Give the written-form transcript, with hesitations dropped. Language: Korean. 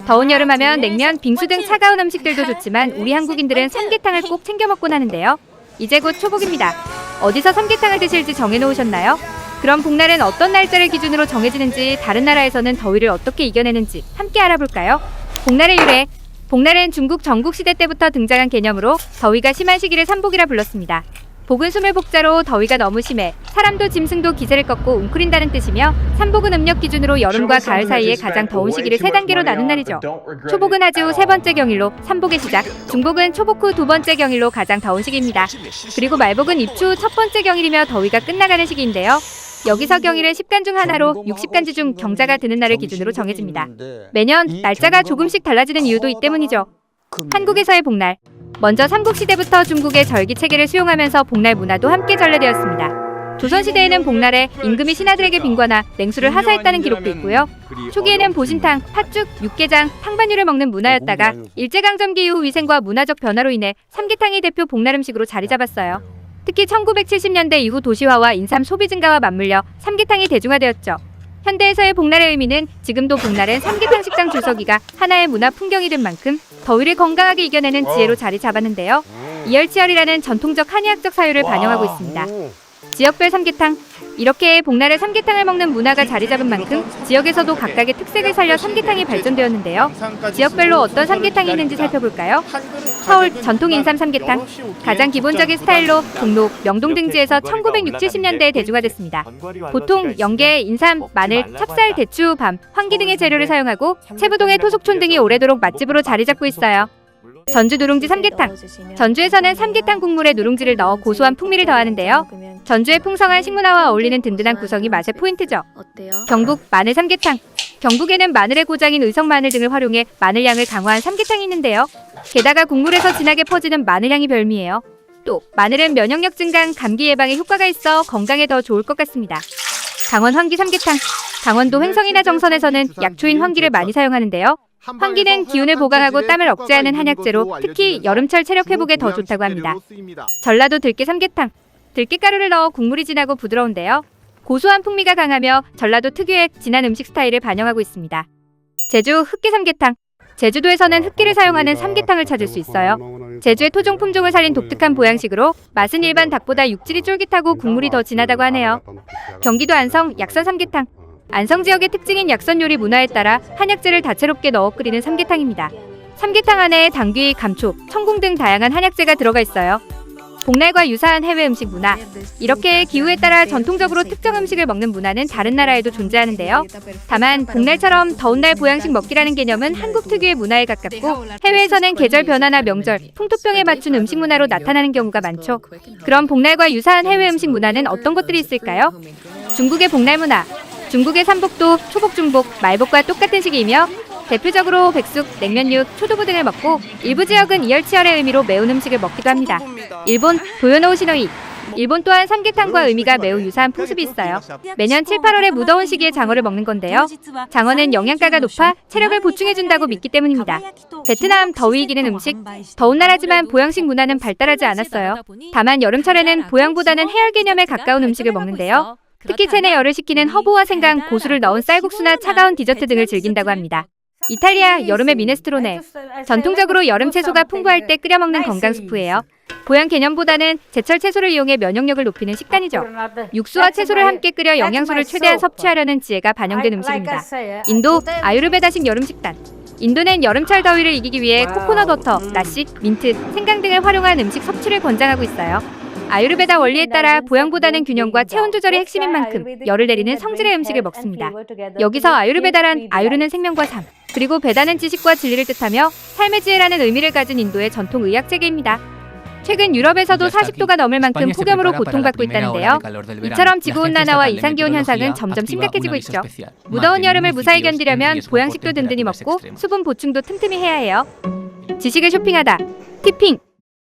더운 여름하면 냉면, 빙수 등 차가운 음식들도 좋지만 우리 한국인들은 삼계탕을 꼭 챙겨 먹곤 하는데요. 이제 곧 초복입니다. 어디서 삼계탕을 드실지 정해놓으셨나요? 그럼 복날은 어떤 날짜를 기준으로 정해지는지, 다른 나라에서는 더위를 어떻게 이겨내는지 함께 알아볼까요? 복날의 유래. 복날은 중국 전국시대 때부터 등장한 개념으로 더위가 심한 시기를 삼복이라 불렀습니다. 복은 숨을 복자로 더위가 너무 심해 사람도 짐승도 기세를 꺾고 웅크린다는 뜻이며, 삼복은 음력 기준으로 여름과 가을 사이에 가장 더운 시기를 3단계로 나눈 날이죠. 초복은 하지 후 3번째 경일로 삼복의 시작, 중복은 초복 후 2번째 경일로 가장 더운 시기입니다. 그리고 말복은 입추 후 1번째 경일이며 더위가 끝나가는 시기인데요. 여기서 경일은 10간 중 하나로 60간지 중 경자가 드는 날을 기준으로 정해집니다. 매년 날짜가 조금씩 달라지는 이유도 이 때문이죠. 한국에서의 복날. 먼저 삼국시대부터 중국의 절기체계를 수용하면서 복날 문화도 함께 전래되었습니다. 조선시대에는 복날에 임금이 신하들에게 빙과나 냉수를 하사했다는 기록도 있고요. 초기에는 보신탕, 팥죽, 육개장, 탕반유를 먹는 문화였다가 일제강점기 이후 위생과 문화적 변화로 인해 삼계탕이 대표 복날 음식으로 자리 잡았어요. 특히 1970년대 이후 도시화와 인삼 소비 증가와 맞물려 삼계탕이 대중화되었죠. 현대에서의 복날의 의미는 지금도 복날은 삼계탕 식당 줄서기가 하나의 문화 풍경이 된 만큼 더위를 건강하게 이겨내는 지혜로 자리 잡았는데요. 이열치열이라는 전통적 한의학적 사유를 반영하고 있습니다. 지역별 삼계탕. 이렇게 복날에 삼계탕을 먹는 문화가 자리 잡은 만큼 지역에서도 각각의 특색을 살려 삼계탕이 발전되었는데요. 지역별로 어떤 삼계탕이 있는지 살펴볼까요? 서울 전통 인삼 삼계탕. 가장 기본적인 스타일로 종로, 명동 등지에서 1960, 70년대에 대중화됐습니다. 보통 연계, 인삼, 마늘, 찹쌀, 대추, 밤, 황기 등의 재료를 사용하고 채부동의 토속촌 등이 오래도록 맛집으로 자리 잡고 있어요. 전주 누룽지 삼계탕. 전주에서는 삼계탕 국물에 누룽지를 넣어 고소한 풍미를 더하는데요. 전주의 풍성한 식문화와 어울리는 든든한 구성이 맛의 포인트죠. 경북 마늘 삼계탕. 경북에는 마늘의 고장인 의성 마늘 등을 활용해 마늘 향을 강화한 삼계탕이 있는데요. 게다가 국물에서 진하게 퍼지는 마늘 향이 별미예요. 또 마늘은 면역력 증강, 감기 예방에 효과가 있어 건강에 더 좋을 것 같습니다. 강원 황기 삼계탕. 강원도 횡성이나 정선에서는 약초인 황기를 많이 사용하는데요. 황기는 기운을 보강하고 땀을 억제하는 한약재로 특히 여름철 체력 회복에 더 좋다고 합니다. 전라도 들깨 삼계탕. 들깨가루를 넣어 국물이 진하고 부드러운데요. 고소한 풍미가 강하며 전라도 특유의 진한 음식 스타일을 반영하고 있습니다. 제주 흑게 삼계탕. 제주도에서는 흑게를 사용하는 삼계탕을 찾을 수 있어요. 제주의 토종 품종을 살린 독특한 보양식으로 맛은 일반 닭보다 육질이 쫄깃하고 국물이 더 진하다고 하네요. 경기도 안성 약선 삼계탕. 안성 지역의 특징인 약선 요리 문화에 따라 한약재를 다채롭게 넣어 끓이는 삼계탕입니다. 삼계탕 안에 당귀, 감초, 청궁 등 다양한 한약재가 들어가 있어요. 복날과 유사한 해외 음식 문화. 이렇게 기후에 따라 전통적으로 특정 음식을 먹는 문화는 다른 나라에도 존재하는데요. 다만 복날처럼 더운 날 보양식 먹기라는 개념은 한국 특유의 문화에 가깝고, 해외에서는 계절 변화나 명절, 풍토병에 맞춘 음식 문화로 나타나는 경우가 많죠. 그럼 복날과 유사한 해외 음식 문화는 어떤 것들이 있을까요? 중국의 복날 문화. 중국의 삼복도 초복, 중복, 말복과 똑같은 시기이며 대표적으로 백숙, 냉면육, 초두부 등을 먹고 일부 지역은 이열치열의 의미로 매운 음식을 먹기도 합니다. 일본 도요노 시노이. 일본 또한 삼계탕과 의미가 매우 유사한 풍습이 있어요. 매년 7, 8월의 무더운 시기에 장어를 먹는 건데요. 장어는 영양가가 높아 체력을 보충해준다고 믿기 때문입니다. 베트남 더위 이기는 음식. 더운 나라지만 보양식 문화는 발달하지 않았어요. 다만 여름철에는 보양보다는 해열 개념에 가까운 음식을 먹는데요. 특히 체내 열을 식히는 허브와 생강, 고수를 넣은 쌀국수나 차가운 디저트 등을 즐긴다고 합니다. 이탈리아 여름의 미네스트로네. 전통적으로 여름 채소가 풍부할 때 끓여 먹는 건강 수프예요. 보양 개념보다는 제철 채소를 이용해 면역력을 높이는 식단이죠. 육수와 채소를 함께 끓여 영양소를 최대한 섭취하려는 지혜가 반영된 음식입니다. 인도 아유르베다식 여름 식단. 인도는 여름철 더위를 이기기 위해 코코넛 워터, 나시, 민트, 생강 등을 활용한 음식 섭취를 권장하고 있어요. 아유르베다 원리에 따라 보양보다는 균형과 체온 조절이 핵심인 만큼 열을 내리는 성질의 음식을 먹습니다. 여기서 아유르베다란 아유르는 생명과 삶, 그리고 베다는 지식과 진리를 뜻하며 삶의 지혜라는 의미를 가진 인도의 전통 의학 체계입니다. 최근 유럽에서도 40도가 넘을 만큼 폭염으로 고통받고 있다는데요. 이처럼 지구온난화와 이상기온 현상은 점점 심각해지고 있죠. 무더운 여름을 무사히 견디려면 보양식도 든든히 먹고 수분 보충도 틈틈이 해야 해요. 지식을 쇼핑하다. 티핑.